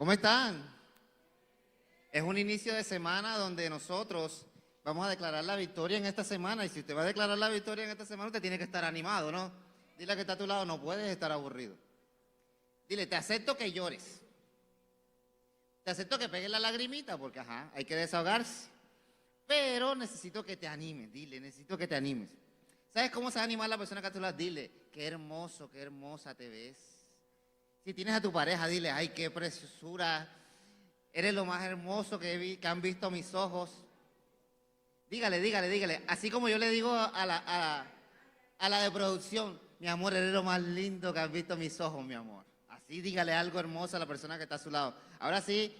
¿Cómo están? Es un inicio de semana donde nosotros vamos a declarar la victoria en esta semana. Y si usted va a declarar la victoria en esta semana, usted tiene que estar animado, ¿no? Dile a que está a tu lado, no puedes estar aburrido. Dile, te acepto que llores. Te acepto que pegues la lagrimita porque, hay que desahogarse. Pero necesito que te animes, dile, necesito que te animes. ¿Sabes cómo se va a animar la persona que a tu lado? Dile, qué hermoso, qué hermosa te ves. Si tienes a tu pareja, dile, ay, qué preciosura. Eres lo más hermoso que han visto mis ojos. Dígale. Así como yo le digo a la de producción, mi amor, eres lo más lindo que han visto mis ojos, mi amor. Así dígale algo hermoso a la persona que está a su lado. Ahora sí,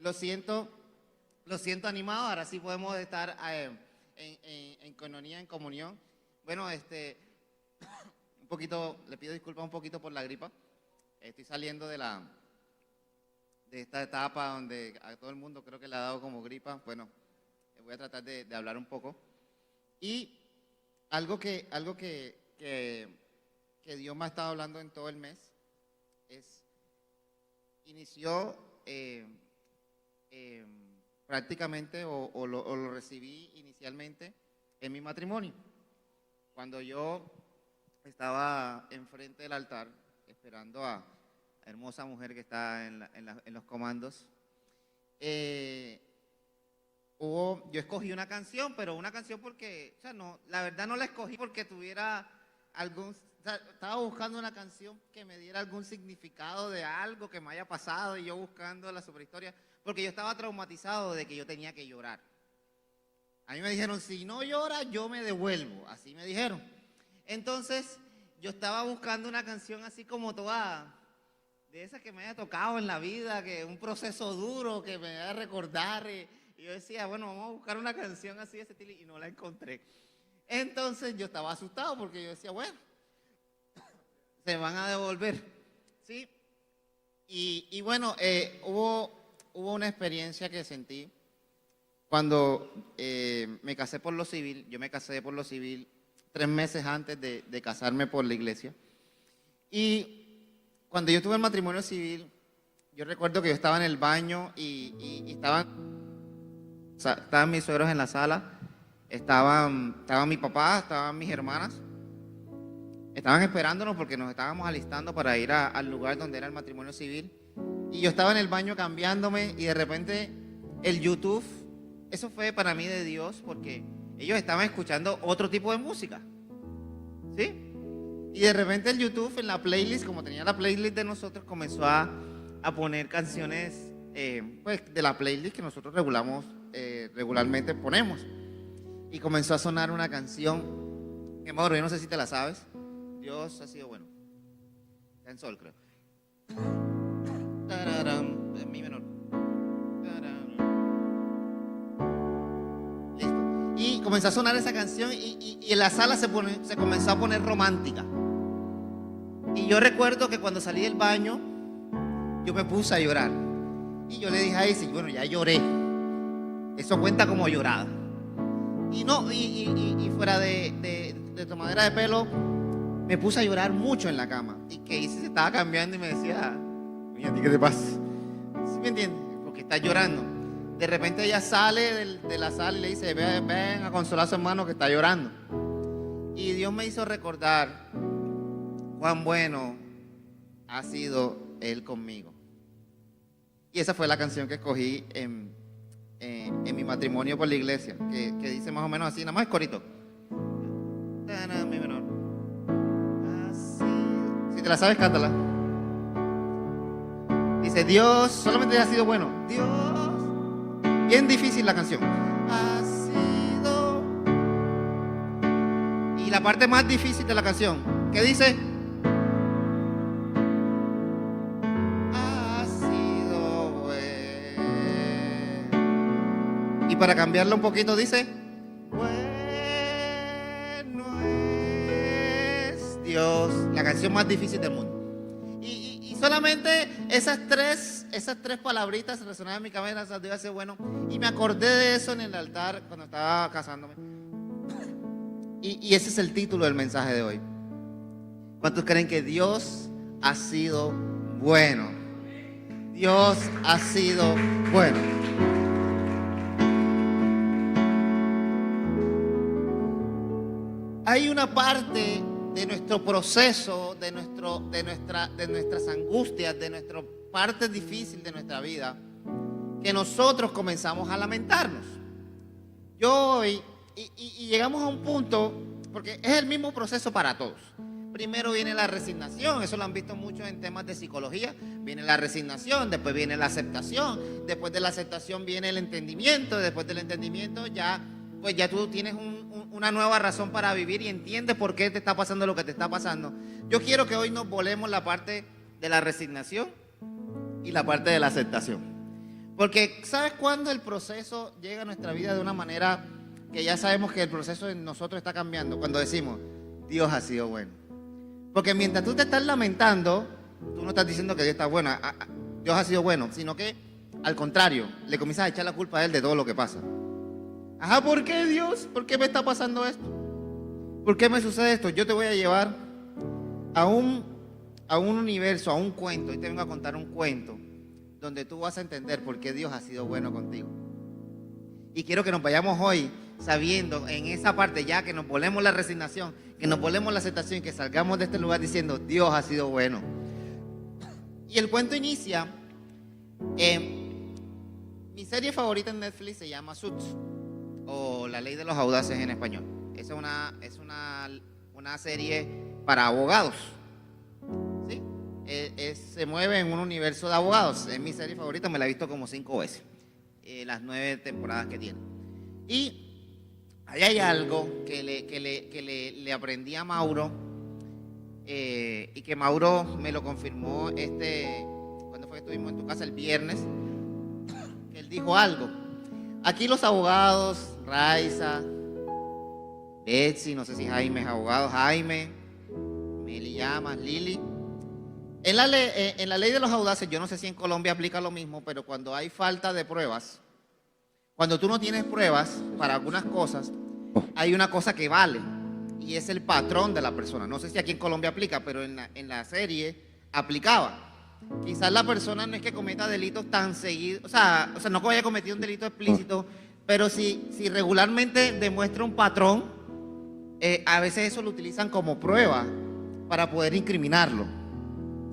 lo siento animado, ahora sí podemos estar en coinonía, en comunión. Bueno, un poquito, le pido disculpas un poquito por la gripa. Estoy saliendo de esta etapa donde a todo el mundo creo que le ha dado como gripa. Bueno, voy a tratar de hablar un poco. Y algo que Dios me ha estado hablando en todo el mes inició prácticamente o lo recibí inicialmente en mi matrimonio. Cuando yo estaba enfrente del altar esperando a la hermosa mujer que está en los comandos, yo escogí una canción, pero una canción porque, la verdad no la escogí porque tuviera estaba buscando una canción que me diera algún significado de algo que me haya pasado y yo buscando la superhistoria, porque yo estaba traumatizado de que yo tenía que llorar. A mí me dijeron, si no lloras, yo me devuelvo, así me dijeron. Entonces, yo estaba buscando una canción así como toda, de esas que me haya tocado en la vida, que un proceso duro, que me haga recordar. Y yo decía, bueno, vamos a buscar una canción así de ese estilo, y no la encontré. Entonces, yo estaba asustado porque yo decía, bueno, se van a devolver, ¿sí? Y bueno, hubo una experiencia que sentí cuando me casé por lo civil. Yo me casé por lo civil 3 meses antes de casarme por la iglesia. Y cuando yo tuve el matrimonio civil, yo recuerdo que yo estaba en el baño y estaban mis suegros en la sala, estaba mi papá, estaban mis hermanas. Estaban esperándonos porque nos estábamos alistando para ir al lugar donde era el matrimonio civil. Y yo estaba en el baño cambiándome y de repente el YouTube, eso fue para mí de Dios porque ellos estaban escuchando otro tipo de música, ¿sí? Y de repente el YouTube en la playlist, como tenía la playlist de nosotros, comenzó a poner canciones pues, de la playlist que nosotros regularmente ponemos. Y comenzó a sonar una canción, que Mauro, yo no sé si te la sabes. Dios ha sido bueno. Está en sol, creo. Tararán, en mi menor. Tararán. Listo. Y comenzó a sonar esa canción y en la sala se comenzó a poner romántica. Y yo recuerdo que cuando salí del baño, yo me puse a llorar. Y yo le dije a Isis, bueno, ya lloré. Eso cuenta como llorada. Y no, y fuera de tomadera de pelo, me puse a llorar mucho en la cama. Y que Isis se estaba cambiando y me decía, mira, ¿a ti qué te pasa? ¿Sí me entiendes? Porque está llorando. De repente ella sale de la sala y le dice, ven a consolar a su hermano que está llorando. Y Dios me hizo recordar cuán bueno ha sido Él conmigo. Y esa fue la canción que escogí en mi matrimonio por la iglesia, que dice más o menos así, nada más es corito. Mi menor. Si te la sabes, cántala. Dice, Dios solamente ha sido bueno. Dios. Bien difícil la canción. Ha sido. Y la parte más difícil de la canción, ¿qué dice? Ha sido bueno. Y para cambiarlo un poquito dice, bueno es Dios. La canción más difícil del mundo. Y solamente esas tres palabritas resonaban en mi cabeza, Dios hace bueno. Y me acordé de eso en el altar cuando estaba casándome. Y ese es el título del mensaje de hoy. ¿Cuántos creen que Dios ha sido bueno? Dios ha sido bueno. Hay una parte de nuestro proceso, de nuestras angustias, de nuestra parte difícil de nuestra vida, que nosotros comenzamos a lamentarnos. Y llegamos a un punto, porque es el mismo proceso para todos. Primero viene la resignación, eso lo han visto mucho en temas de psicología. Viene la resignación, después viene la aceptación, después de la aceptación viene el entendimiento, después del entendimiento ya tú tienes una nueva razón para vivir y entiendes por qué te está pasando lo que te está pasando. Yo quiero que hoy nos volemos la parte de la resignación y la parte de la aceptación. Porque ¿sabes cuándo el proceso llega a nuestra vida de una manera que ya sabemos que el proceso en nosotros está cambiando? Cuando decimos, Dios ha sido bueno. Porque mientras tú te estás lamentando, tú no estás diciendo que Dios está bueno, Dios ha sido bueno, sino que al contrario, le comienzas a echar la culpa a Él de todo lo que pasa. Ajá, ¿por qué Dios? ¿Por qué me está pasando esto? ¿Por qué me sucede esto? Yo te voy a llevar a un universo, a un cuento. Hoy te vengo a contar un cuento donde tú vas a entender por qué Dios ha sido bueno contigo. Y quiero que nos vayamos hoy sabiendo en esa parte ya que nos volvemos la resignación, que nos volvemos la aceptación, que salgamos de este lugar diciendo Dios ha sido bueno. Y el cuento inicia, mi serie favorita en Netflix se llama Suits, o La Ley de los Audaces en español. Es una serie para abogados, ¿sí? Se mueve en un universo de abogados. Es mi serie favorita, me la he visto como 5 veces, las 9 temporadas que tiene. Y ahí hay algo que le aprendí a Mauro, y que Mauro me lo confirmó cuando fue que estuvimos en tu casa el viernes, que él dijo algo. Aquí los abogados, Raiza, Betsy, no sé si Jaime es abogado, Jaime, Meli llamas, Lili. En la ley de los audaces, yo no sé si en Colombia aplica lo mismo, pero cuando hay falta de pruebas, cuando tú no tienes pruebas para algunas cosas, hay una cosa que vale, y es el patrón de la persona. No sé si aquí en Colombia aplica, pero en la serie aplicaba. Quizás la persona no es que cometa delitos tan seguidos, o sea, no que haya cometido un delito explícito, pero si regularmente demuestra un patrón, a veces eso lo utilizan como prueba para poder incriminarlo,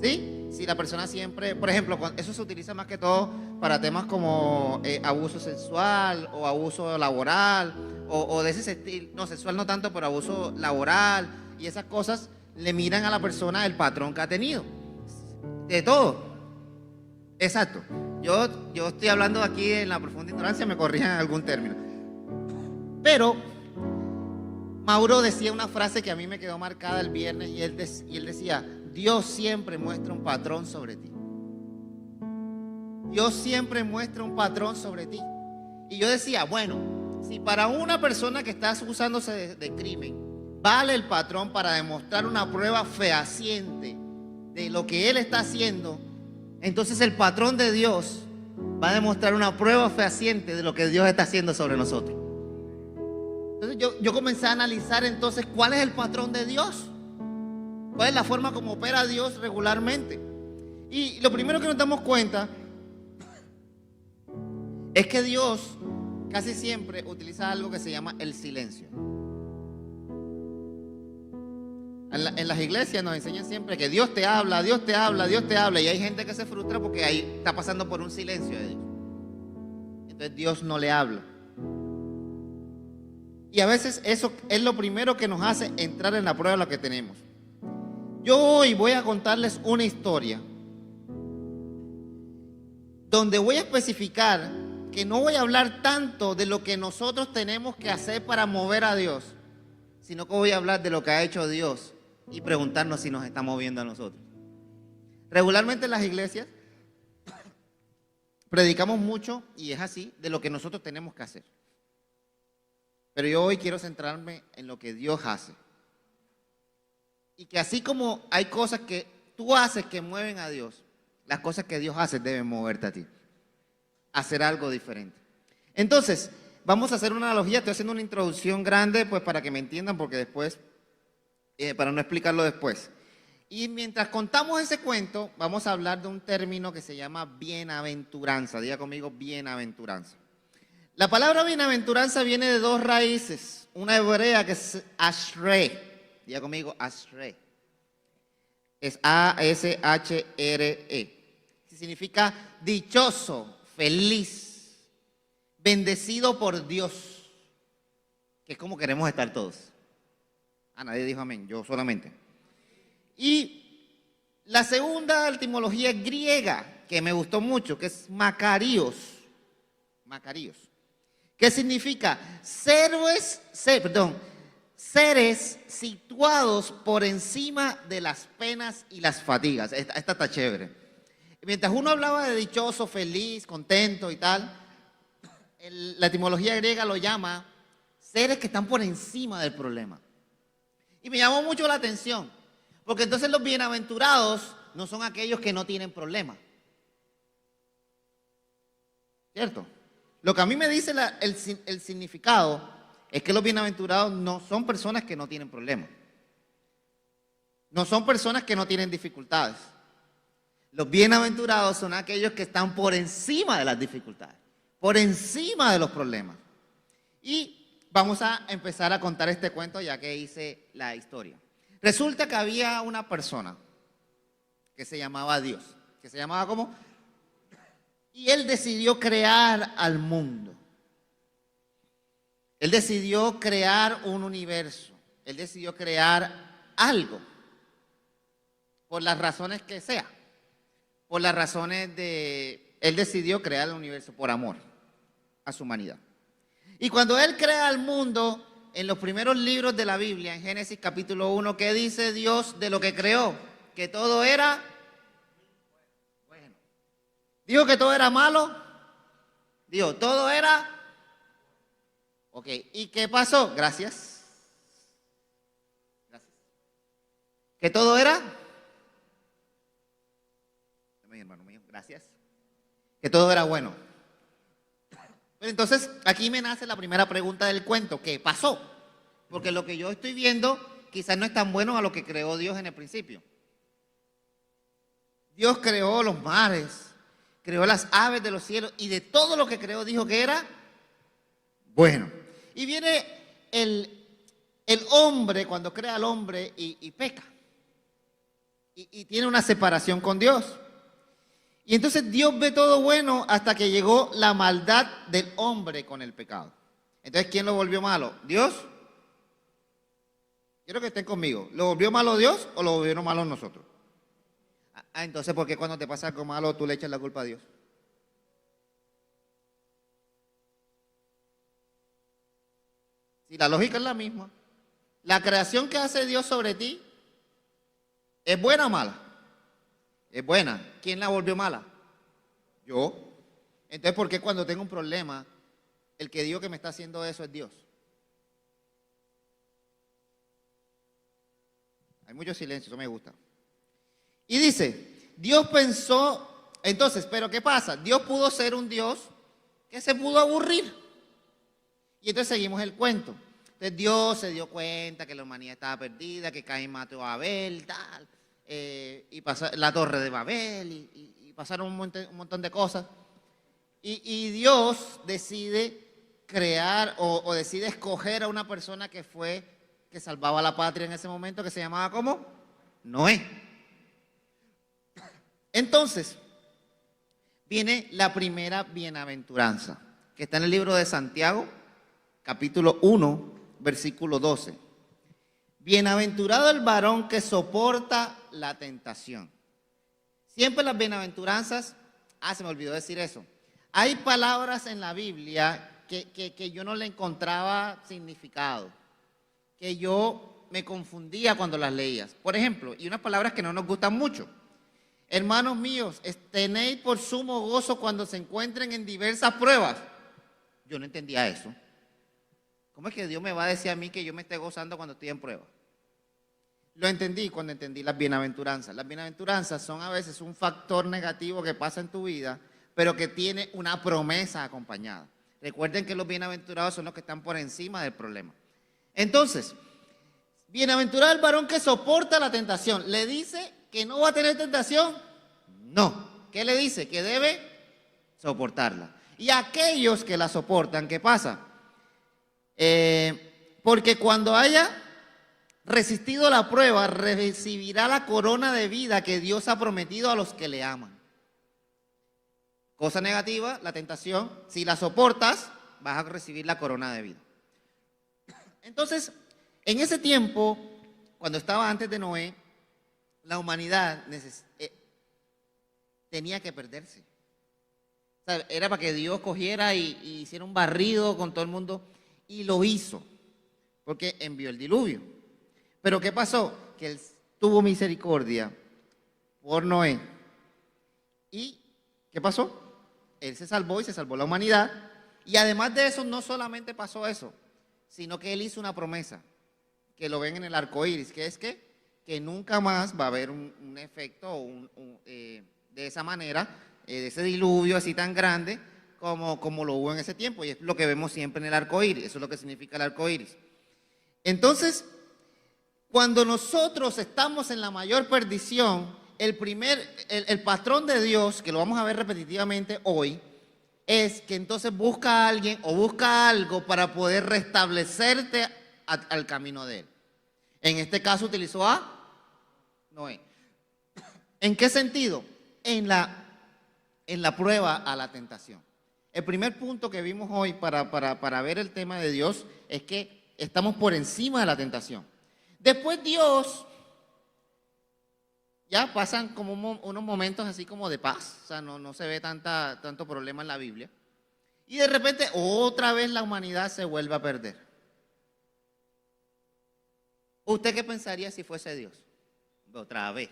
¿sí? Si la persona siempre, por ejemplo, eso se utiliza más que todo para temas como abuso sexual o abuso laboral o de ese estilo, no, sexual no tanto, pero abuso laboral y esas cosas, le miran a la persona el patrón que ha tenido. De todo. Exacto. Yo estoy hablando aquí en la profunda ignorancia, me corrijan en algún término. Pero Mauro decía una frase que a mí me quedó marcada el viernes y él decía, Dios siempre muestra un patrón sobre ti. Dios siempre muestra un patrón sobre ti. Y yo decía, bueno, si para una persona que está acusándose de crimen vale el patrón para demostrar una prueba fehaciente de lo que él está haciendo, entonces el patrón de Dios va a demostrar una prueba fehaciente de lo que Dios está haciendo sobre nosotros. Entonces yo comencé a analizar entonces cuál es el patrón de Dios, cuál es la forma como opera Dios regularmente. Y lo primero que nos damos cuenta es que Dios casi siempre utiliza algo que se llama el silencio. En las iglesias nos enseñan siempre que Dios te habla, Dios te habla, Dios te habla. Y hay gente que se frustra porque ahí está pasando por un silencio de Dios. Entonces Dios no le habla. Y a veces eso es lo primero que nos hace entrar en la prueba de lo que tenemos. Yo hoy voy a contarles una historia donde voy a especificar que no voy a hablar tanto de lo que nosotros tenemos que hacer para mover a Dios, sino que voy a hablar de lo que ha hecho Dios y preguntarnos si nos está moviendo a nosotros. Regularmente en las iglesias predicamos mucho, y es así, de lo que nosotros tenemos que hacer. Pero yo hoy quiero centrarme en lo que Dios hace. Y que así como hay cosas que tú haces que mueven a Dios, las cosas que Dios hace deben moverte a ti. Hacer algo diferente. Entonces, vamos a hacer una analogía. Estoy haciendo una introducción grande pues para que me entiendan, porque después, para no explicarlo después. Y mientras contamos ese cuento, vamos a hablar de un término que se llama bienaventuranza. Diga conmigo, bienaventuranza. La palabra bienaventuranza viene de dos raíces. Una hebrea que es ashrei. Diga conmigo, ashrei. Es A-S-H-R-E. Que significa dichoso, feliz, bendecido por Dios. Que es como queremos estar todos. Nadie dijo amén, yo solamente. Y la segunda etimología griega, que me gustó mucho, que es Macarios. Macarios. ¿Qué significa? Seres situados por encima de las penas y las fatigas. Esta está chévere. Mientras uno hablaba de dichoso, feliz, contento y tal, la etimología griega lo llama seres que están por encima del problema. Y me llamó mucho la atención, porque entonces los bienaventurados no son aquellos que no tienen problema. ¿Cierto? Lo que a mí me dice el significado es que los bienaventurados no son personas que no tienen problemas. No son personas que no tienen dificultades. Los bienaventurados son aquellos que están por encima de las dificultades, por encima de los problemas. Y vamos a empezar a contar este cuento ya que hice la historia. Resulta que había una persona que se llamaba Dios. ¿Que se llamaba cómo? Y él decidió crear al mundo. Él decidió crear un universo. Él decidió crear algo. Por las razones que sea. Por las razones de... Él decidió crear el universo por amor a su humanidad. Y cuando él crea el mundo, en los primeros libros de la Biblia, en Génesis capítulo 1, ¿qué dice Dios de lo que creó? Que todo era bueno. ¿Dijo que todo era malo? Dijo, todo era... Ok, ¿y qué pasó? Gracias. Gracias. ¿Que todo era? Mi hermano mío, gracias. Que todo era bueno. Pero entonces, aquí me nace la primera pregunta del cuento. ¿Qué pasó? Porque lo que yo estoy viendo quizás no es tan bueno a lo que creó Dios en el principio. Dios creó los mares, creó las aves de los cielos y de todo lo que creó dijo que era bueno. Y viene el hombre cuando crea al hombre y peca. Y tiene una separación con Dios. Y entonces Dios ve todo bueno hasta que llegó la maldad del hombre con el pecado. Entonces, ¿quién lo volvió malo? ¿Dios? Quiero que estén conmigo. ¿Lo volvió malo Dios o lo volvieron malo nosotros? Entonces, ¿por qué cuando te pasa algo malo tú le echas la culpa a Dios? Si la lógica es la misma. La creación que hace Dios sobre ti, ¿es buena o mala? Es buena. ¿Quién la volvió mala? Yo. Entonces, ¿por qué cuando tengo un problema, el que digo que me está haciendo eso es Dios? Hay mucho silencio, eso me gusta. Y dice, Dios pensó, entonces, ¿pero qué pasa? Dios pudo ser un Dios que se pudo aburrir. Y entonces seguimos el cuento. Entonces Dios se dio cuenta que la humanidad estaba perdida, que Caín mató a Abel, tal. Y pasó la torre de Babel y pasaron un montón de cosas. Y Dios decide crear o decide escoger a una persona que salvaba la patria en ese momento, que se llamaba ¿cómo? Noé. Entonces, viene la primera bienaventuranza, que está en el libro de Santiago, capítulo 1, versículo 12. Bienaventurado el varón que soporta la tentación. Siempre las bienaventuranzas, se me olvidó decir eso. Hay palabras en la Biblia que yo no le encontraba significado, que yo me confundía cuando las leías. Por ejemplo, y unas palabras que no nos gustan mucho. Hermanos míos, tenéis por sumo gozo cuando se encuentren en diversas pruebas. Yo no entendía eso. ¿Cómo es que Dios me va a decir a mí que yo me esté gozando cuando estoy en prueba? Lo entendí cuando entendí las bienaventuranzas. Las bienaventuranzas son a veces un factor negativo que pasa en tu vida, pero que tiene una promesa acompañada. Recuerden que los bienaventurados son los que están por encima del problema. Entonces, Bienaventurado el varón que soporta la tentación. ¿Le dice que no va a tener tentación? No. ¿Qué le dice? Que debe soportarla. Y aquellos que la soportan, ¿qué pasa? Porque cuando haya resistido la prueba, recibirá la corona de vida que Dios ha prometido a los que le aman. Cosa negativa, la tentación. Si la soportas, vas a recibir la corona de vida. Entonces, en ese tiempo, cuando estaba antes de Noé, la humanidad tenía que perderse. O sea, era para que Dios cogiera y hiciera un barrido con todo el mundo, y lo hizo, porque envió el diluvio. Pero ¿qué pasó? Que Él tuvo misericordia por Noé. ¿Y qué pasó? Él se salvó y se salvó la humanidad. Y además de eso, no solamente pasó eso, sino que Él hizo una promesa, que lo ven en el arco iris, que es que nunca más va a haber un efecto de esa manera, de ese diluvio así tan grande como lo hubo en ese tiempo. Y es lo que vemos siempre en el arco iris. Eso es lo que significa el arco iris. Entonces, cuando nosotros estamos en la mayor perdición, el patrón de Dios, que lo vamos a ver repetitivamente hoy, es que entonces busca a alguien o busca algo para poder restablecerte al camino de Él. En este caso utilizó a Noé. ¿En qué sentido? En la prueba a la tentación. El primer punto que vimos hoy para ver el tema de Dios es que estamos por encima de la tentación. Después Dios, ya pasan como unos momentos así como de paz, o sea, no se ve tanto problema en la Biblia. Y de repente otra vez la humanidad se vuelve a perder. ¿Usted qué pensaría si fuese Dios? Otra vez.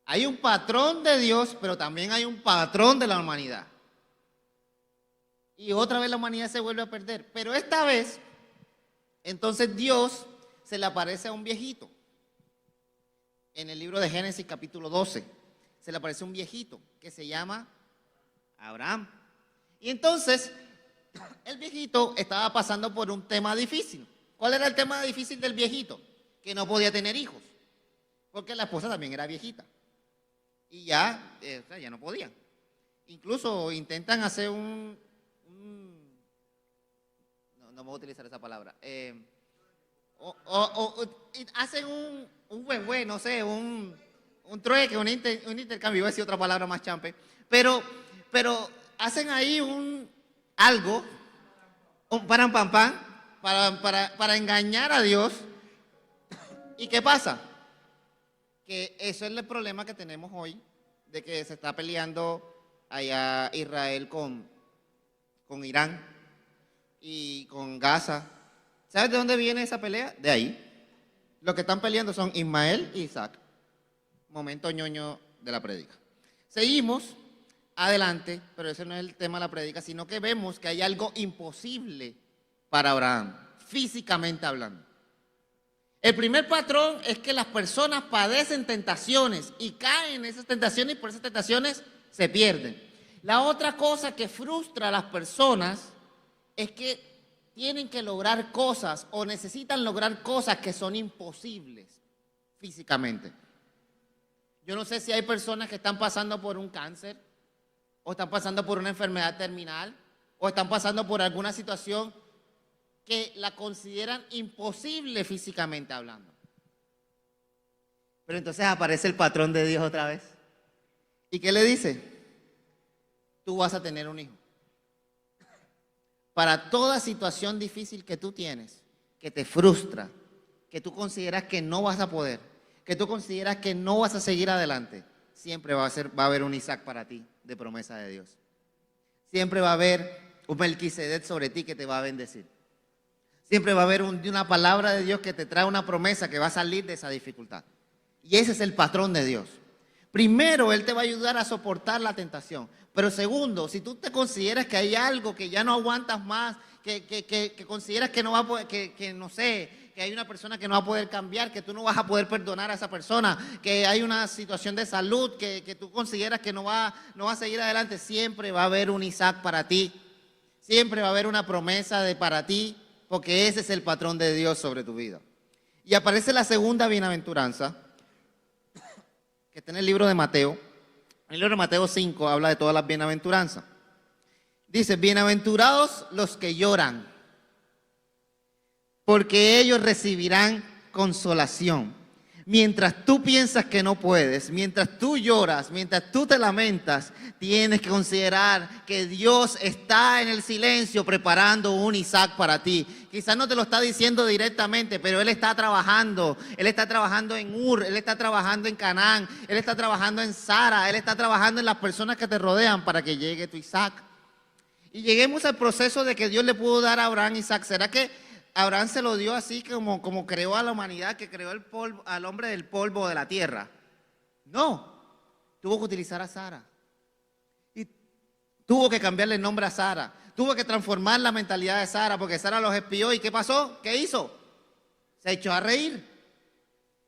Hay un patrón de Dios, pero también hay un patrón de la humanidad. Y otra vez la humanidad se vuelve a perder. Pero esta vez, entonces Dios se le aparece a un viejito. En el libro de Génesis capítulo 12, se le aparece un viejito que se llama Abraham. Y entonces, el viejito estaba pasando por un tema difícil. ¿Cuál era el tema difícil del viejito? Que no podía tener hijos, porque la esposa también era viejita. Y ya no podían. Incluso intentan hacer no voy a utilizar esa palabra. Hacen un güey, no sé, un trueque, un intercambio, iba a decir otra palabra más champe. Pero hacen ahí algo, un para engañar a Dios. ¿Y qué pasa? Que eso es el problema que tenemos hoy, de que se está peleando allá Israel con Irán y con Gaza. ¿Sabes de dónde viene esa pelea? De ahí. Los que están peleando son Ismael y Isaac. Momento ñoño de la prédica. Seguimos adelante, pero ese no es el tema de la prédica, sino que vemos que hay algo imposible para Abraham, físicamente hablando. El primer patrón es que las personas padecen tentaciones y caen en esas tentaciones y por esas tentaciones se pierden. La otra cosa que frustra a las personas es que tienen que lograr cosas o necesitan lograr cosas que son imposibles físicamente. Yo no sé si hay personas que están pasando por un cáncer o están pasando por una enfermedad terminal o están pasando por alguna situación que la consideran imposible físicamente hablando. Pero entonces aparece el patrón de Dios otra vez. ¿Y qué le dice? Tú vas a tener un hijo. Para toda situación difícil que tú tienes, que te frustra, que tú consideras que no vas a poder, que tú consideras que no vas a seguir adelante, siempre va a haber un Isaac para ti de promesa de Dios. Siempre va a haber un Melquisedec sobre ti que te va a bendecir. Siempre va a haber una palabra de Dios que te trae una promesa que va a salir de esa dificultad. Y ese es el patrón de Dios. Primero, Él te va a ayudar a soportar la tentación. Pero segundo, si tú te consideras que hay algo que ya no aguantas más, que consideras que no va a poder, que no sé, que hay una persona que no va a poder cambiar, que tú no vas a poder perdonar a esa persona, que hay una situación de salud que tú consideras que no va a seguir adelante, siempre va a haber un Isaac para ti. Siempre va a haber una promesa para ti, porque ese es el patrón de Dios sobre tu vida. Y aparece la segunda bienaventuranza, que está en el libro de Mateo. En el libro de Mateo 5 habla de todas las bienaventuranzas. Dice, bienaventurados los que lloran, porque ellos recibirán consolación. Mientras tú piensas que no puedes, mientras tú lloras, mientras tú te lamentas, tienes que considerar que Dios está en el silencio preparando un Isaac para ti. Quizás no te lo está diciendo directamente, pero Él está trabajando. Él está trabajando en Ur, Él está trabajando en Canaán, Él está trabajando en Sara, Él está trabajando en las personas que te rodean para que llegue tu Isaac. Y lleguemos al proceso de que Dios le pudo dar a Abraham Isaac. ¿Será que Abraham se lo dio así como creó a la humanidad, que creó el polvo, al hombre del polvo de la tierra? No, tuvo que utilizar a Sara. Y tuvo que cambiarle el nombre a Sara. Tuvo que transformar la mentalidad de Sara, porque Sara los espió. ¿Y qué pasó? ¿Qué hizo? Se echó a reír.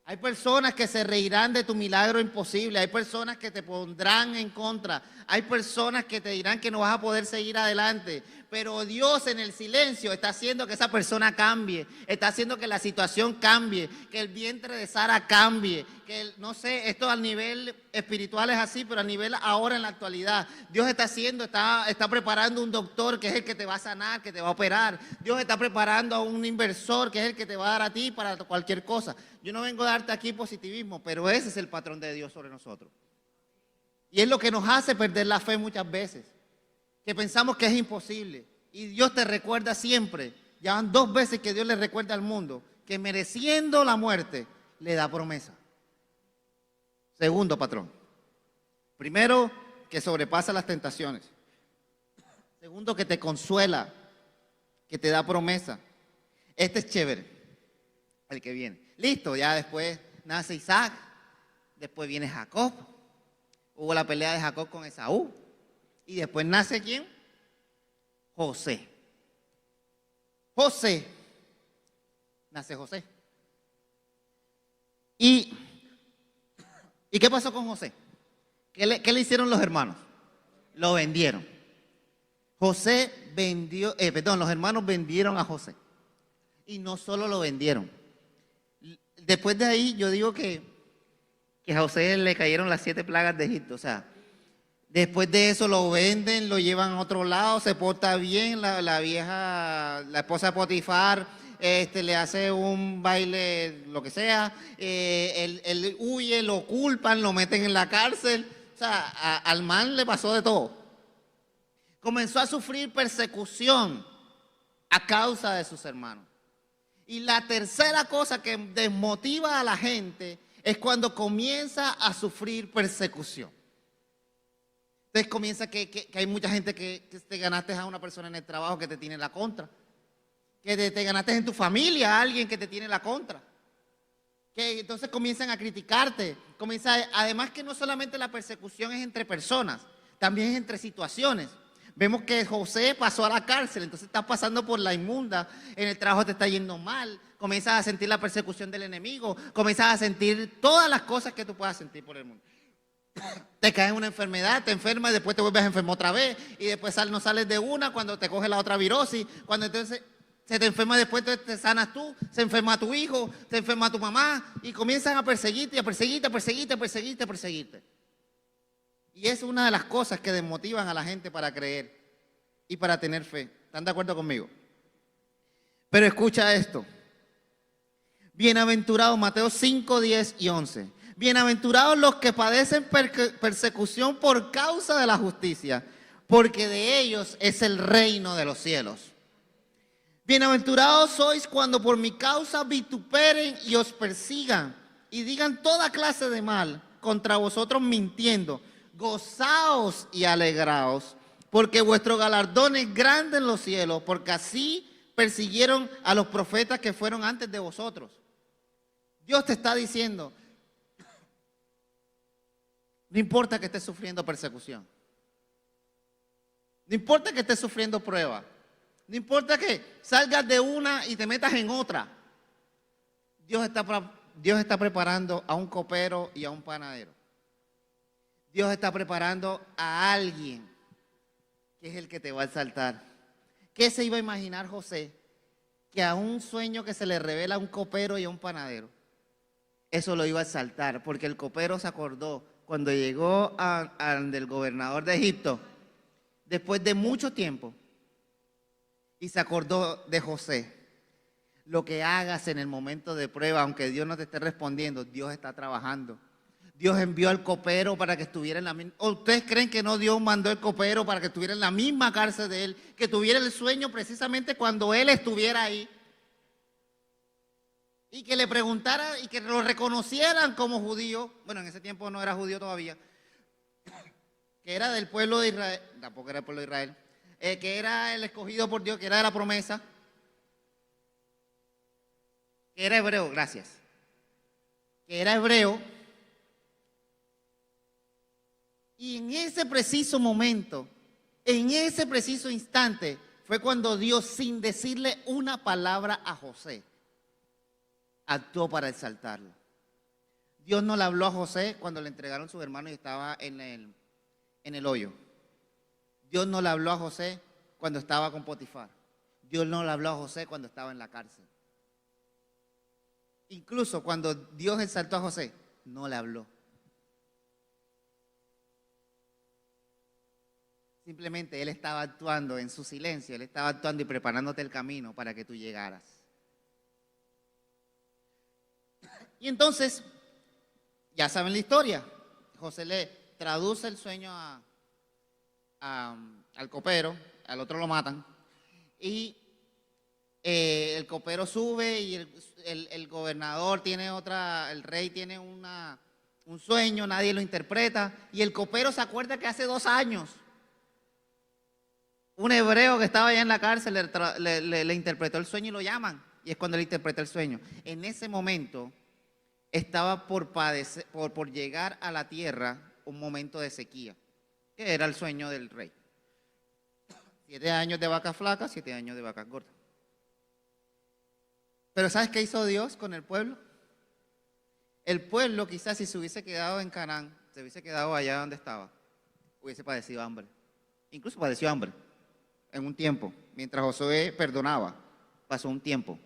Hay personas que se reirán de tu milagro imposible. Hay personas que te pondrán en contra. Hay personas que te dirán que no vas a poder seguir adelante. Pero Dios en el silencio está haciendo que esa persona cambie. Está haciendo que la situación cambie. Que el vientre de Sara cambie. Que no sé, esto al nivel espiritual es así, pero a nivel ahora en la actualidad. Dios está haciendo, está preparando un doctor que es el que te va a sanar, que te va a operar. Dios está preparando a un inversor que es el que te va a dar a ti para cualquier cosa. Yo no vengo a darte aquí positivismo, pero ese es el patrón de Dios sobre nosotros. Y es lo que nos hace perder la fe muchas veces, que pensamos que es imposible. Y Dios te recuerda siempre, ya van 2 veces que Dios le recuerda al mundo, que mereciendo la muerte, le da promesa. Segundo patrón. Primero, que sobrepasa las tentaciones. Segundo, que te consuela, que te da promesa. Este es chévere, el que viene. Listo, ya después nace Isaac, después viene Jacob. Hubo la pelea de Jacob con Esaú. Y después nace ¿quién? José. Nace José. ¿Y qué pasó con José? ¿Qué le hicieron los hermanos? Lo vendieron. José vendió, los hermanos vendieron a José. Y no solo lo vendieron. Después de ahí yo digo que a José le cayeron las 7 plagas de Egipto. O sea, después de eso lo venden, lo llevan a otro lado, se porta bien, la esposa de Potifar, le hace un baile, lo que sea, él huye, lo culpan, lo meten en la cárcel. O sea, al man le pasó de todo. Comenzó a sufrir persecución a causa de sus hermanos. Y la tercera cosa que desmotiva a la gente es cuando comienza a sufrir persecución. Entonces comienza que hay mucha gente que te ganaste a una persona en el trabajo que te tiene la contra. Que te ganaste en tu familia a alguien que te tiene la contra. Que entonces comienzan a criticarte. Además que no solamente la persecución es entre personas, también es entre situaciones. Vemos que José pasó a la cárcel, entonces estás pasando por la inmunda, en el trabajo te está yendo mal, comienzas a sentir la persecución del enemigo, comienzas a sentir todas las cosas que tú puedas sentir por el mundo. Te caes en una enfermedad, te enfermas y después te vuelves a enfermar otra vez y después no sales de una cuando te coge la otra virosis, cuando entonces se te enferma después te sanas tú, se enferma tu hijo, se enferma tu mamá y comienzan a perseguirte, a perseguirte. Y es una de las cosas que desmotivan a la gente para creer y para tener fe. ¿Están de acuerdo conmigo? Pero escucha esto. Bienaventurados, Mateo 5, 10 y 11. Bienaventurados los que padecen persecución por causa de la justicia, porque de ellos es el reino de los cielos. Bienaventurados sois cuando por mi causa vituperen y os persigan y digan toda clase de mal contra vosotros mintiendo. Gozaos y alegraos, porque vuestro galardón es grande en los cielos, porque así persiguieron a los profetas que fueron antes de vosotros. Dios te está diciendo, no importa que estés sufriendo persecución, no importa que estés sufriendo prueba, no importa que salgas de una y te metas en otra, Dios está preparando a un copero y a un panadero. Dios está preparando a alguien que es el que te va a exaltar. ¿Qué se iba a imaginar José? que a un sueño que se le revela a un copero y a un panadero, eso lo iba a exaltar, porque el copero se acordó cuando llegó del gobernador de Egipto, después de mucho tiempo, y se acordó de José. Lo que hagas en el momento de prueba, aunque Dios no te esté respondiendo, Dios está trabajando. Dios envió al copero para que estuviera en la misma... ¿Ustedes creen que no Dios mandó el copero para que estuviera en la misma cárcel de él, que tuviera el sueño precisamente cuando él estuviera ahí? Y que le preguntara y que lo reconocieran como judío. Bueno, en ese tiempo no era judío todavía. Que era del pueblo de Israel, tampoco era el pueblo de Israel. Que era el escogido por Dios, que era de la promesa. Que era hebreo, gracias. Que era hebreo. Y en ese preciso momento, en ese preciso instante, fue cuando Dios, sin decirle una palabra a José, actuó para exaltarlo. Dios no le habló a José cuando le entregaron a sus hermanos y estaba en el hoyo. Dios no le habló a José cuando estaba con Potifar. Dios no le habló a José cuando estaba en la cárcel. Incluso cuando Dios exaltó a José, no le habló. Simplemente Él estaba actuando en su silencio, Él estaba actuando y preparándote el camino para que tú llegaras. Y entonces, ya saben la historia. José le traduce el sueño al copero, al otro lo matan. Y el copero sube y el gobernador tiene el rey tiene un sueño, nadie lo interpreta. Y el copero se acuerda que hace 2 años, un hebreo que estaba allá en la cárcel le interpretó el sueño y lo llaman. Y es cuando él interpreta el sueño. En ese momento estaba por llegar a la tierra un momento de sequía, que era el sueño del rey. 7 años de vacas flacas, 7 años de vacas gordas. Pero ¿sabes qué hizo Dios con el pueblo? El pueblo quizás si se hubiese quedado en Canaán, se hubiese quedado allá donde estaba, hubiese padecido hambre. Incluso padeció hambre en un tiempo. Mientras Josué perdonaba, pasó un tiempo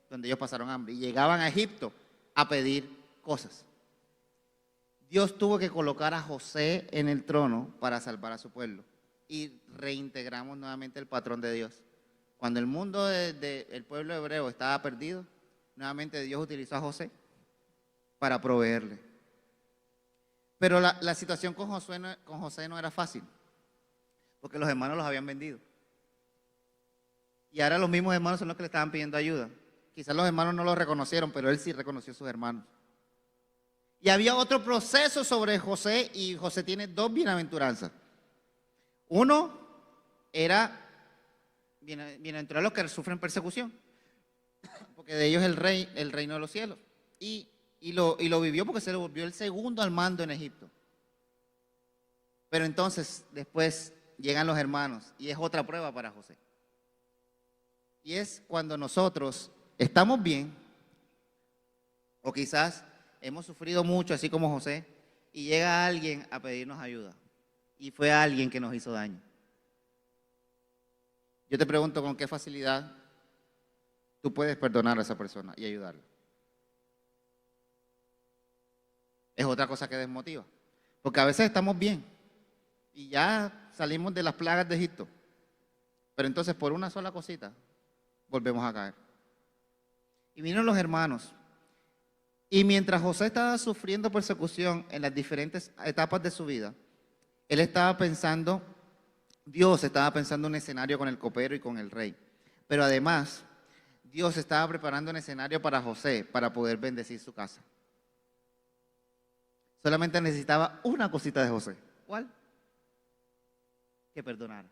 donde ellos pasaron hambre y llegaban a Egipto a pedir cosas. Dios tuvo que colocar a José en el trono para salvar a su pueblo. Y reintegramos nuevamente el patrón de Dios. Cuando el mundo del pueblo hebreo estaba perdido, nuevamente Dios utilizó a José para proveerle. Pero la situación con José no era fácil, porque los hermanos los habían vendido. Y ahora los mismos hermanos son los que le estaban pidiendo ayuda. Quizás los hermanos no lo reconocieron, pero él sí reconoció a sus hermanos. Y había otro proceso sobre José, y José tiene 2 bienaventuranzas. Uno era bienaventurados los que sufren persecución, porque de ellos es el reino de los cielos. Y lo vivió porque se le volvió el segundo al mando en Egipto. Pero entonces después llegan los hermanos y es otra prueba para José. Y es cuando nosotros estamos bien, o quizás hemos sufrido mucho, así como José, y llega alguien a pedirnos ayuda. Y fue alguien que nos hizo daño. Yo te pregunto, ¿con qué facilidad tú puedes perdonar a esa persona y ayudarla? Es otra cosa que desmotiva. Porque a veces estamos bien y ya salimos de las plagas de Egipto. Pero entonces por una sola cosita volvemos a caer. Y vinieron los hermanos. Y mientras José estaba sufriendo persecución en las diferentes etapas de su vida, él estaba pensando, Dios estaba pensando un escenario con el copero y con el rey. Pero además, Dios estaba preparando un escenario para José para poder bendecir su casa. Solamente necesitaba una cosita de José. ¿Cuál? Que perdonara.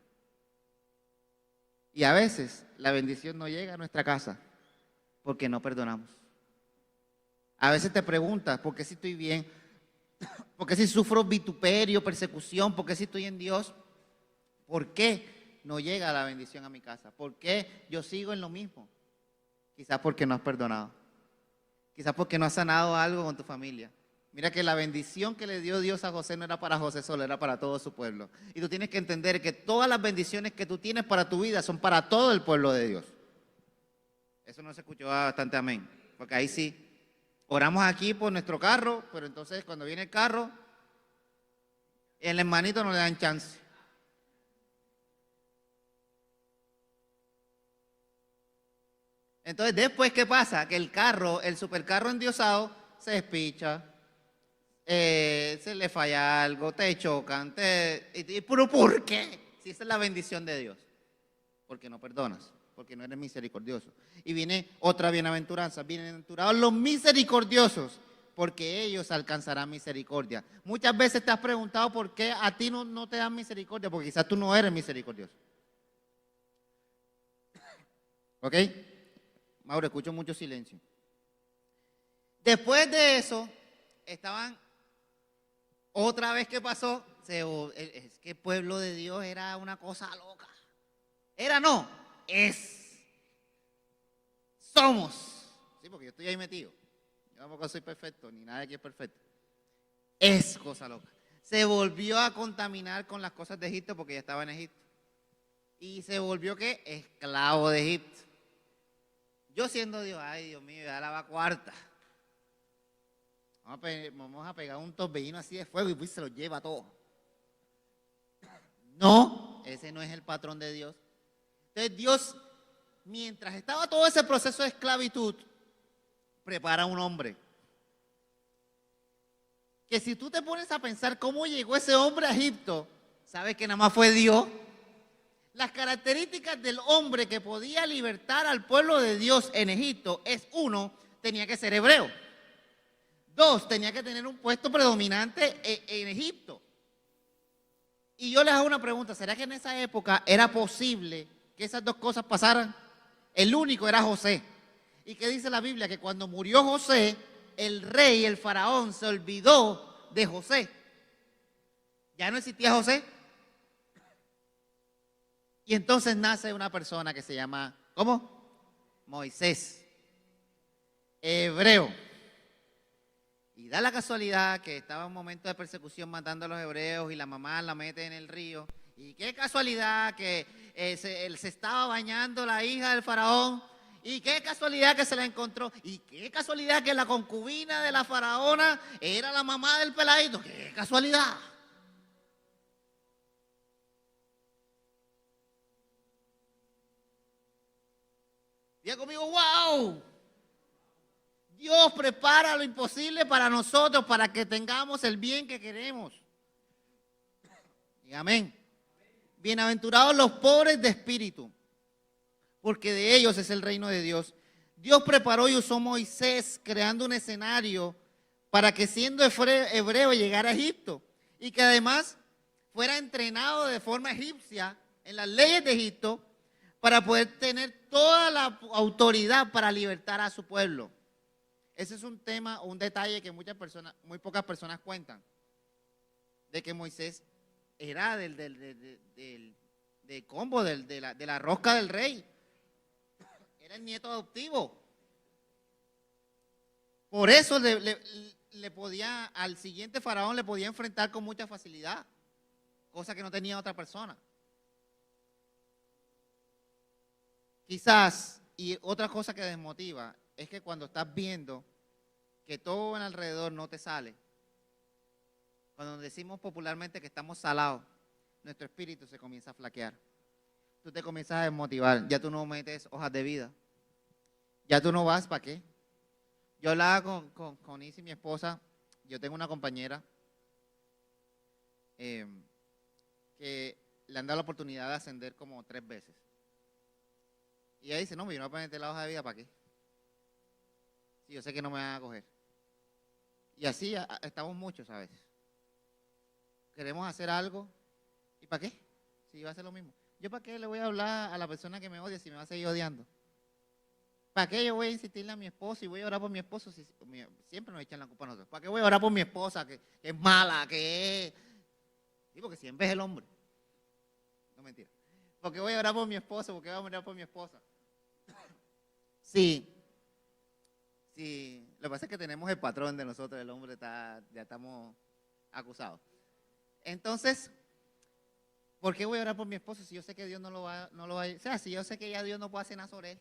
Y a veces la bendición no llega a nuestra casa porque no perdonamos. A veces te preguntas, ¿por qué si estoy bien? ¿Por qué si sufro vituperio, persecución? ¿Por qué si estoy en Dios? ¿Por qué no llega la bendición a mi casa? ¿Por qué yo sigo en lo mismo? Quizás porque no has perdonado. Quizás porque no has sanado algo con tu familia. Mira que la bendición que le dio Dios a José no era para José solo, era para todo su pueblo. Y tú tienes que entender que todas las bendiciones que tú tienes para tu vida son para todo el pueblo de Dios. Eso no se escuchó bastante amén. Porque ahí sí. Oramos aquí por nuestro carro, pero entonces cuando viene el carro, el hermanito no le dan chance. Entonces, después, ¿qué pasa? Que el carro, el supercarro endiosado, se despicha, se le falla algo, te chocan, ¿pero por qué? Si esa es la bendición de Dios. Porque no perdonas, porque no eres misericordioso. Y viene otra bienaventuranza, bienaventurados los misericordiosos, porque ellos alcanzarán misericordia. Muchas veces te has preguntado por qué a ti no te dan misericordia, porque quizás tú no eres misericordioso. ¿Ok? Mauro, escucho mucho silencio. Después de eso, estaban, otra vez que pasó, es que el pueblo de Dios era una cosa loca. Era no, es. Somos. Sí, porque yo estoy ahí metido. Yo tampoco soy perfecto, ni nada de aquí es perfecto. Es cosa loca. Se volvió a contaminar con las cosas de Egipto porque ya estaba en Egipto. Y se volvió, ¿qué? Esclavo de Egipto. Yo siendo Dios, ay Dios mío, ya la va cuarta. Vamos a pegar un torbellino así de fuego y pues se lo lleva todo. No, ese no es el patrón de Dios. Entonces Dios, mientras estaba todo ese proceso de esclavitud, prepara a un hombre. Que si tú te pones a pensar cómo llegó ese hombre a Egipto, sabes que nada más fue Dios. Las características del hombre que podía libertar al pueblo de Dios en Egipto es: uno, tenía que ser hebreo. Dos, tenía que tener un puesto predominante en Egipto. Y yo les hago una pregunta, ¿será que en esa época era posible que esas dos cosas pasaran? El único era José. ¿Y qué dice la Biblia? Que cuando murió José, el rey, el faraón, se olvidó de José. Ya no existía José. Y entonces nace una persona que se llama, ¿cómo? Moisés, hebreo. Y da la casualidad que estaba en un momento de persecución matando a los hebreos y la mamá la mete en el río. Y qué casualidad que se estaba bañando la hija del faraón. Y qué casualidad que se la encontró. Y qué casualidad que la concubina de la faraona era la mamá del peladito. Qué casualidad. Diga conmigo, wow. Dios prepara lo imposible para nosotros, para que tengamos el bien que queremos. Y amén. Bienaventurados los pobres de espíritu, porque de ellos es el reino de Dios. Dios preparó y usó a Moisés creando un escenario para que siendo hebreo llegara a Egipto y que además fuera entrenado de forma egipcia en las leyes de Egipto para poder tener toda la autoridad para libertar a su pueblo. Ese es un tema o un detalle que muy pocas personas cuentan, de que Moisés era del combo, de la rosca del rey. Era el nieto adoptivo. Por eso le podía, al siguiente faraón le podía enfrentar con mucha facilidad, cosa que no tenía otra persona. Quizás, y otra cosa que desmotiva, es que cuando estás viendo que todo en alrededor no te sale, cuando decimos popularmente que estamos salados, nuestro espíritu se comienza a flaquear. Tú te comienzas a desmotivar, ya tú no metes hojas de vida, ya tú no vas, ¿para qué? Yo hablaba con Isi, mi esposa. Yo tengo una compañera que le han dado la oportunidad de ascender como 3 veces. Y ella dice, no, yo no voy a meter la hoja de vida, ¿para qué? Si yo sé que no me van a coger. Y así estamos muchos a veces. Queremos hacer algo, ¿y para qué? Si va a ser lo mismo. ¿Yo para qué le voy a hablar a la persona que me odia si me va a seguir odiando? ¿Para qué yo voy a insistirle a mi esposo y voy a orar por mi esposo si siempre nos echan la culpa a nosotros? ¿Para qué voy a orar por mi esposa que es mala, que es... Sí, porque siempre es el hombre. No, mentira. ¿Por qué voy a orar por mi esposo? ¿Por qué voy a orar por mi esposa? Sí. Sí. Lo que pasa es que tenemos el patrón de nosotros, el hombre ya estamos acusados. Entonces, ¿por qué voy a orar por mi esposo si yo sé que Dios no lo va a... O sea, si yo sé que ya Dios no puede hacer nada sobre él.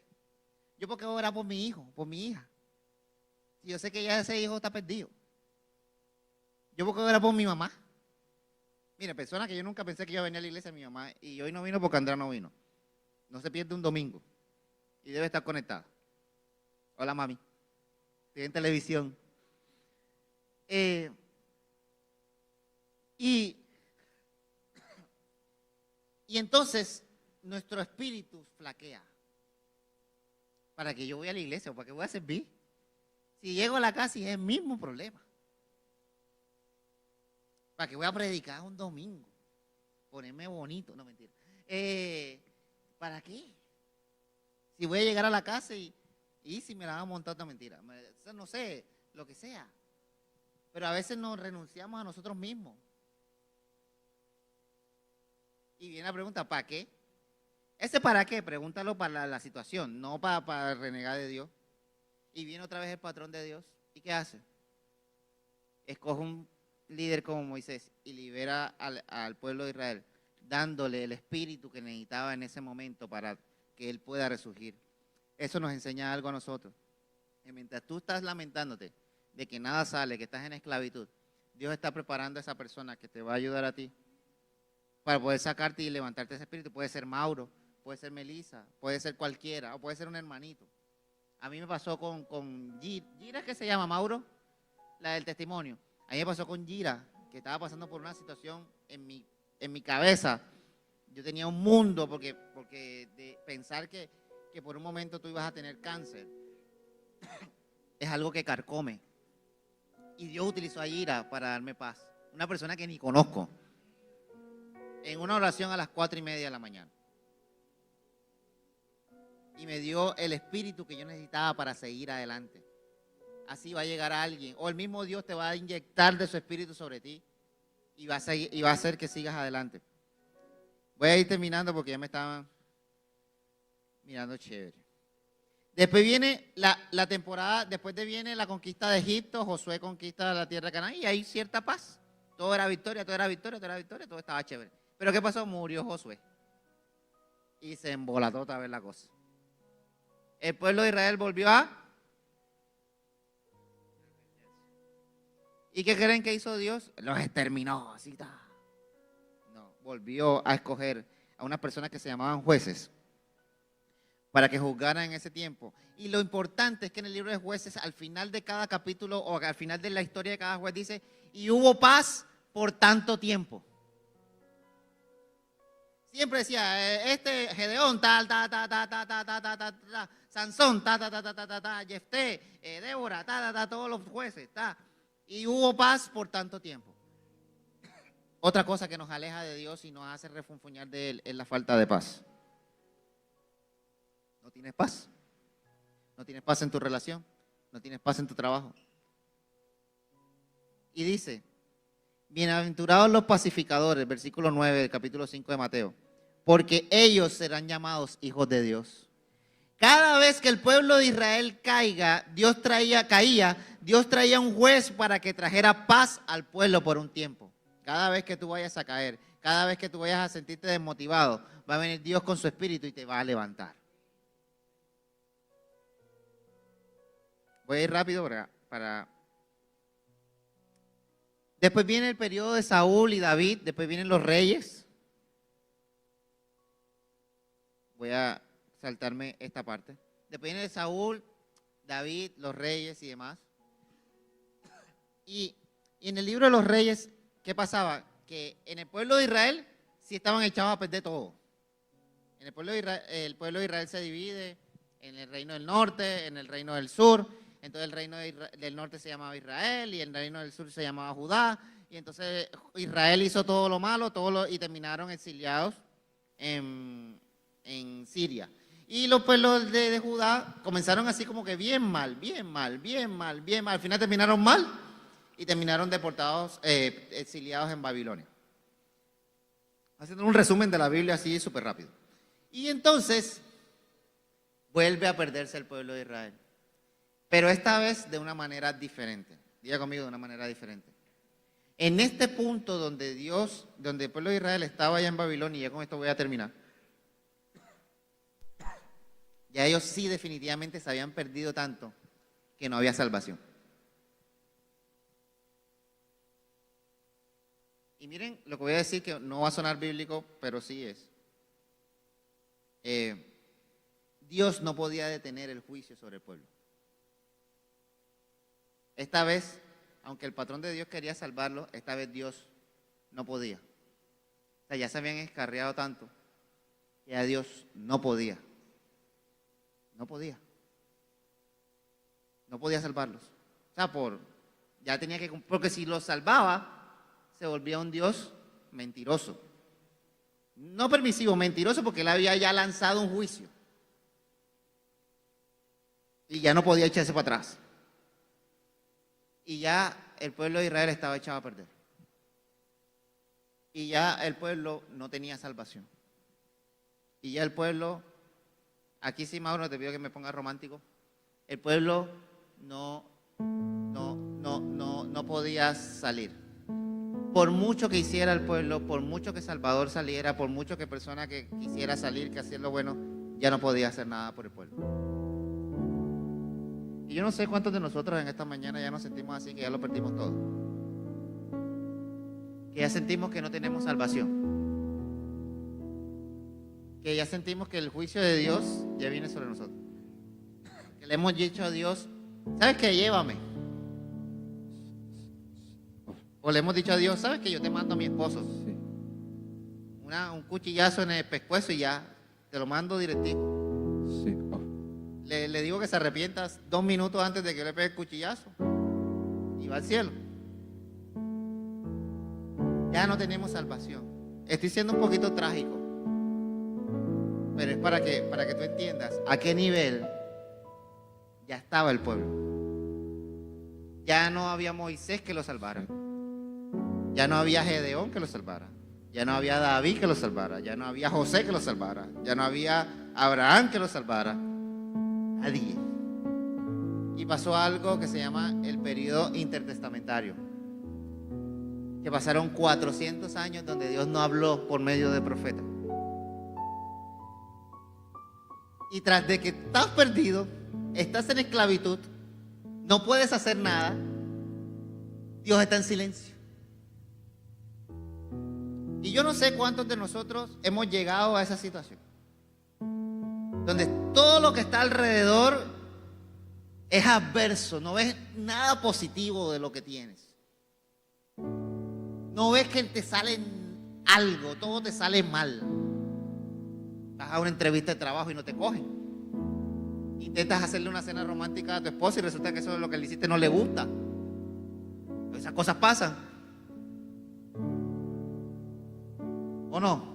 Yo porque voy a orar por mi hijo, por mi hija. Si yo sé que ya ese hijo está perdido. Yo porque voy a orar por mi mamá. Mire, persona que yo nunca pensé que iba a venir a la iglesia, mi mamá, y hoy no vino porque Andrea no vino. No se pierde un domingo. Y debe estar conectada. Hola, mami. Estoy en televisión. Y entonces nuestro espíritu flaquea. ¿Para que yo voy a la iglesia o para qué voy a servir? Si llego a la casa y es el mismo problema. ¿Para qué voy a predicar un domingo? Ponerme bonito, no mentira. ¿Para qué? Si voy a llegar a la casa y si me la van a montar, otra mentira. No sé, lo que sea. Pero a veces nos renunciamos a nosotros mismos. Y viene la pregunta, ¿para qué? Ese para qué, pregúntalo para la situación, no para renegar de Dios. Y viene otra vez el patrón de Dios. ¿Y qué hace? Escoge un líder como Moisés y libera al pueblo de Israel, dándole el espíritu que necesitaba en ese momento para que él pueda resurgir. Eso nos enseña algo a nosotros. Que mientras tú estás lamentándote de que nada sale, que estás en esclavitud, Dios está preparando a esa persona que te va a ayudar a ti para poder sacarte y levantarte ese espíritu. Puede ser Mauro, puede ser Melissa, puede ser cualquiera, o puede ser un hermanito. A mí me pasó con Gira, ¿qué se llama, Mauro? La del testimonio. A mí me pasó con Gira, que estaba pasando por una situación en mi cabeza. Yo tenía un mundo porque de pensar que por un momento tú ibas a tener cáncer es algo que carcome. Y Dios utilizó a Gira para darme paz. Una persona que ni conozco. En una oración a las 4:30 de la mañana. Y me dio el espíritu que yo necesitaba para seguir adelante. Así va a llegar alguien, o el mismo Dios te va a inyectar de su espíritu sobre ti y va a hacer que sigas adelante. Voy a ir terminando porque ya me estaban mirando chévere. Después viene la temporada, viene la conquista de Egipto, Josué conquista la tierra de Canaán y hay cierta paz. Todo era victoria, todo era victoria, todo era victoria, todo estaba chévere. Pero ¿qué pasó? Murió Josué. Y se embolató otra vez la cosa. El pueblo de Israel volvió a... ¿Y qué creen que hizo Dios? Los exterminó, así está. No, volvió a escoger a unas personas que se llamaban jueces para que juzgaran en ese tiempo. Y lo importante es que en el libro de Jueces, al final de cada capítulo o al final de la historia de cada juez dice, y hubo paz por tanto tiempo. Siempre decía, Gedeón, Sansón, Jefté, Débora, todos los jueces, y hubo paz por tanto tiempo. Otra cosa que nos aleja de Dios y nos hace refunfuñar de Él es la falta de paz. No tienes paz. No tienes paz en tu relación. No tienes paz en tu trabajo. Y dice, bienaventurados los pacificadores, versículo 9 del capítulo 5 de Mateo, porque ellos serán llamados hijos de Dios. Cada vez que el pueblo de Israel caía, Dios traía un juez para que trajera paz al pueblo por un tiempo. Cada vez que tú vayas a caer, cada vez que tú vayas a sentirte desmotivado, va a venir Dios con su espíritu y te va a levantar. Voy a ir rápido para... Después viene el periodo de Saúl y David, después vienen los reyes. Voy a saltarme esta parte. Después viene Saúl, David, los reyes y demás. Y en el libro de los reyes, ¿qué pasaba? Que en el pueblo de Israel sí estaban echados a perder todo. En el pueblo de Israel se divide en el reino del norte, en el reino del sur. Entonces el reino del norte se llamaba Israel y el reino del sur se llamaba Judá. Y entonces Israel hizo todo lo malo y terminaron exiliados en Siria. Y los pueblos de Judá comenzaron así como que bien mal. Al final terminaron mal y terminaron deportados, exiliados en Babilonia. Haciendo un resumen de la Biblia así súper rápido. Y entonces vuelve a perderse el pueblo de Israel. Pero esta vez de una manera diferente. Diga conmigo, de una manera diferente. En este punto donde el pueblo de Israel estaba allá en Babilonia, y ya con esto voy a terminar. Ya ellos sí definitivamente se habían perdido tanto que no había salvación. Y miren lo que voy a decir, que no va a sonar bíblico, pero sí es. Dios no podía detener el juicio sobre el pueblo. Esta vez, aunque el patrón de Dios quería salvarlo, esta vez Dios no podía. O sea, ya se habían escarriado tanto que a Dios no podía. No podía. No podía salvarlos. O sea, ya tenía que, porque si los salvaba, se volvía un Dios mentiroso. No permisivo, mentiroso, porque él había ya lanzado un juicio. Y ya no podía echarse para atrás. Y ya el pueblo de Israel estaba echado a perder. Y ya el pueblo no tenía salvación. Y ya el pueblo, aquí sí, Mauro, te pido que me pongas romántico. El pueblo no podía salir. Por mucho que hiciera el pueblo, por mucho que Salvador saliera, por mucho que persona que quisiera salir, que hacía lo bueno, ya no podía hacer nada por el pueblo. Y yo no sé cuántos de nosotros en esta mañana ya nos sentimos así, que ya lo perdimos todo. Que ya sentimos que no tenemos salvación. Que ya sentimos que el juicio de Dios ya viene sobre nosotros. Que le hemos dicho a Dios, ¿sabes qué? Llévame. O le hemos dicho a Dios, ¿sabes qué? Yo te mando a mi esposo. Sí. Un cuchillazo en el pescuezo y ya, te lo mando directivo. Sí. Oh. Le digo que se arrepienta 2 minutos antes de que yo le pegue el cuchillazo. Y va al cielo. Ya no tenemos salvación. Estoy siendo un poquito trágico. Pero es para que tú entiendas a qué nivel ya estaba el pueblo. Ya no había Moisés que lo salvara. Ya no había Gedeón que lo salvara. Ya no había David que lo salvara. Ya no había José que lo salvara. Ya no había Abraham que lo salvara. Nadie. Y pasó algo que se llama el periodo intertestamentario. Que pasaron 400 años donde Dios no habló por medio de profetas. Y tras de que estás perdido, estás en esclavitud, no puedes hacer nada, Dios está en silencio. Y yo no sé cuántos de nosotros hemos llegado a esa situación, donde todo lo que está alrededor es adverso, no ves nada positivo de lo que tienes. No ves que te sale algo, todo te sale mal. Vas a una entrevista de trabajo y no te cogen. Intentas hacerle una cena romántica a tu esposa y resulta que eso es lo que le hiciste no le gusta. Esas cosas pasan. ¿O no?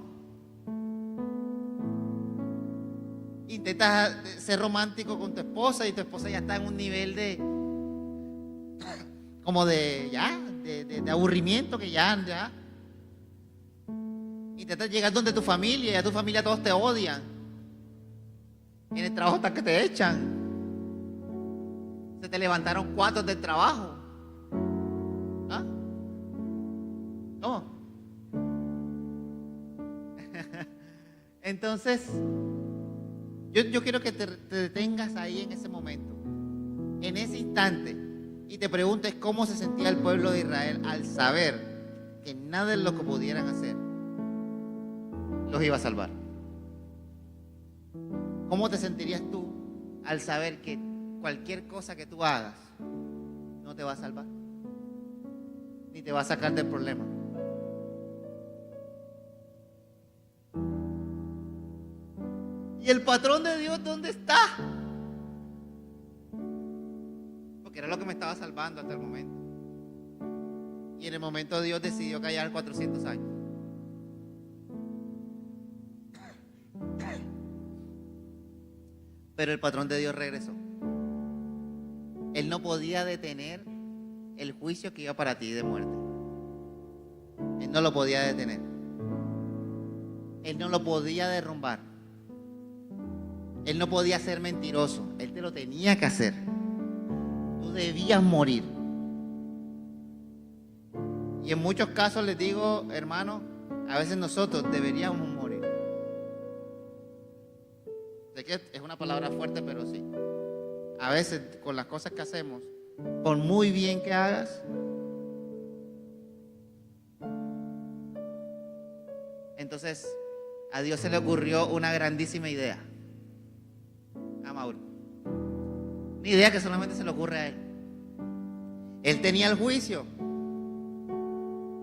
Intentas ser romántico con tu esposa y tu esposa ya está en un nivel de como de aburrimiento, que ya intentas llegar donde tu familia y a tu familia todos te odian. En el trabajo hasta que te echan. Se te levantaron 4 del trabajo. ¿Ah? ¿Cómo? Entonces, yo quiero que te detengas ahí en ese momento, en ese instante, y te preguntes cómo se sentía el pueblo de Israel al saber que nada de lo que pudieran hacer los iba a salvar. ¿Cómo te sentirías tú al saber que cualquier cosa que tú hagas no te va a salvar, ni te va a sacar del problema? ¿Y el patrón de Dios dónde está? Porque era lo que me estaba salvando hasta el momento. Y en el momento Dios decidió callar 400 años. Pero el patrón de Dios regresó. Él no podía detener el juicio que iba para ti de muerte. Él no lo podía detener. Él no lo podía derrumbar. Él no podía ser mentiroso. Él te lo tenía que hacer. Tú debías morir. Y en muchos casos les digo, hermano, a veces nosotros deberíamos morir. Sé que es una palabra fuerte, pero sí. A veces con las cosas que hacemos, por muy bien que hagas, entonces a Dios se le ocurrió una grandísima idea. A Mauro. Una idea que solamente se le ocurre a él. Él tenía el juicio.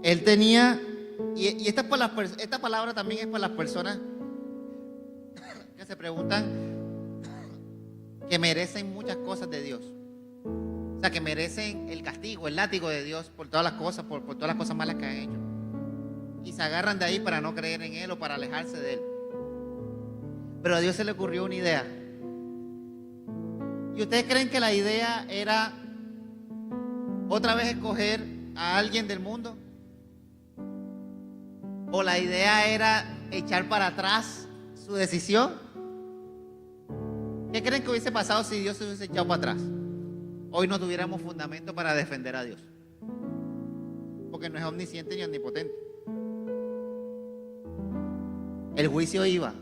Él tenía, y esta palabra también es para las personas que se preguntan que merecen muchas cosas de Dios. O sea, que merecen el castigo, el látigo de Dios por todas las cosas, por todas las cosas malas que han hecho. Y se agarran de ahí para no creer en Él o para alejarse de Él. Pero a Dios se le ocurrió una idea. ¿Y ustedes creen que la idea era otra vez escoger a alguien del mundo? ¿O la idea era echar para atrás su decisión? ¿Qué creen que hubiese pasado si Dios se hubiese echado para atrás? Hoy no tuviéramos fundamento para defender a Dios, porque no es omnisciente ni omnipotente. El juicio iba.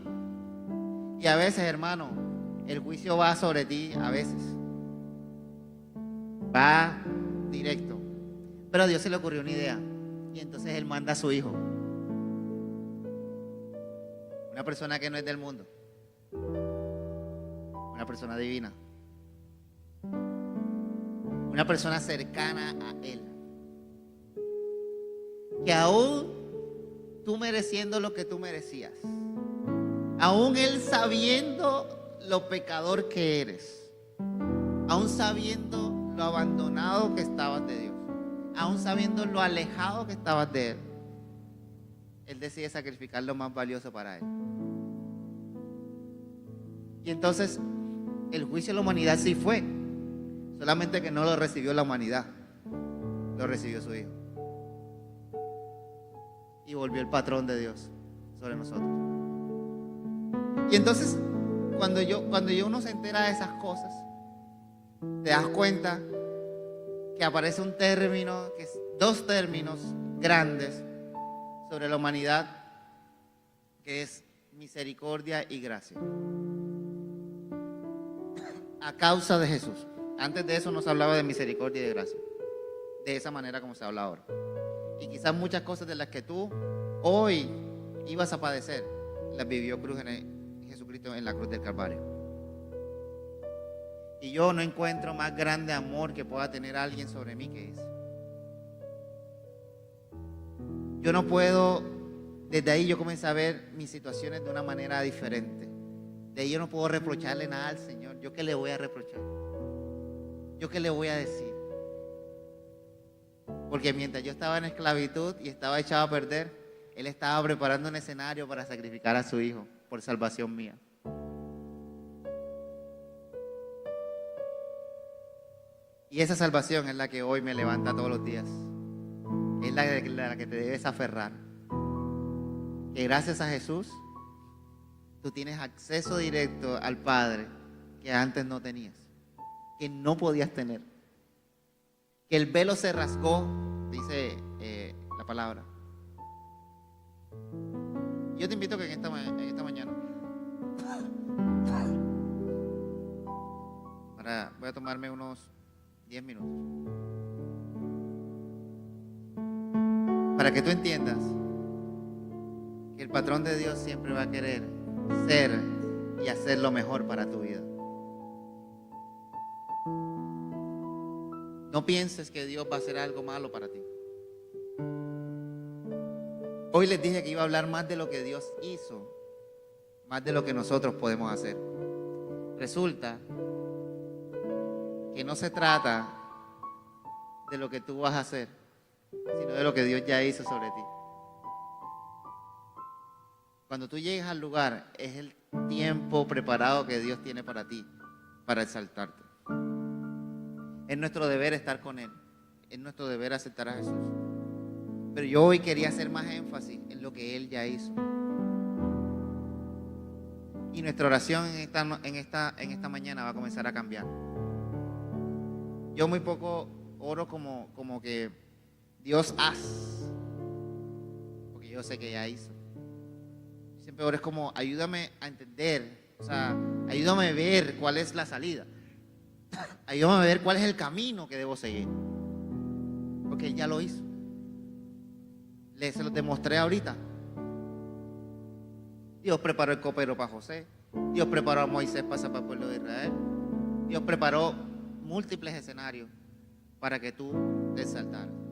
Y a veces, hermano, el juicio va sobre ti, a veces. Va directo. Pero a Dios se le ocurrió una idea. Y entonces Él manda a su Hijo. Una persona que no es del mundo. Una persona divina. Una persona cercana a Él. Que aún tú mereciendo lo que tú merecías, aún Él sabiendo lo pecador que eres, aún sabiendo lo abandonado que estabas de Dios, aún sabiendo lo alejado que estabas de Él, Él decide sacrificar lo más valioso para Él. Y entonces el juicio de la humanidad sí fue, solamente que no lo recibió la humanidad, lo recibió su Hijo. Y volvió el patrón de Dios sobre nosotros. Y entonces, cuando uno se entera de esas cosas, te das cuenta que aparece un término, dos términos grandes sobre la humanidad, que es misericordia y gracia. A causa de Jesús. Antes de eso no se hablaba de misericordia y de gracia, de esa manera como se habla ahora. Y quizás muchas cosas de las que tú hoy ibas a padecer, las vivió Jesucristo en la cruz del Calvario. Y yo no encuentro más grande amor que pueda tener alguien sobre mí que ese. Yo no puedo, desde ahí yo comencé a ver mis situaciones de una manera diferente. De ahí yo no puedo reprocharle nada al Señor. ¿Yo qué le voy a reprochar? ¿Yo qué le voy a decir? Porque mientras yo estaba en esclavitud y estaba echado a perder, Él estaba preparando un escenario para sacrificar a su Hijo por salvación mía. Y esa salvación es la que hoy me levanta todos los días. Es la que te debes aferrar. Que gracias a Jesús, tú tienes acceso directo al Padre que antes no tenías, que no podías tener. Que el velo se rasgó, dice la palabra. Yo te invito a que en esta mañana voy a tomarme unos 10 minutos para que tú entiendas que el patrón de Dios siempre va a querer ser y hacer lo mejor para tu vida. No pienses que Dios va a hacer algo malo para ti. Hoy les dije que iba a hablar más de lo que Dios hizo, más de lo que nosotros podemos hacer. Resulta que no se trata de lo que tú vas a hacer, sino de lo que Dios ya hizo sobre ti. Cuando tú llegues al lugar, es el tiempo preparado que Dios tiene para ti, para exaltarte. Es nuestro deber estar con Él. Es nuestro deber aceptar a Jesús. Pero yo hoy quería hacer más énfasis en lo que Él ya hizo. Y nuestra oración en esta mañana va a comenzar a cambiar. Yo muy poco oro como que Dios haz, porque yo sé que ya hizo. Siempre oro es como ayúdame a entender, o sea, Ayúdame a ver cuál es la salida. Ayúdame a ver cuál es el camino que debo seguir. Porque Él ya lo hizo. Se lo demostré ahorita. Dios preparó el copero para José. Dios preparó a Moisés para el pueblo de Israel. Dios preparó múltiples escenarios para que tú te exaltaras.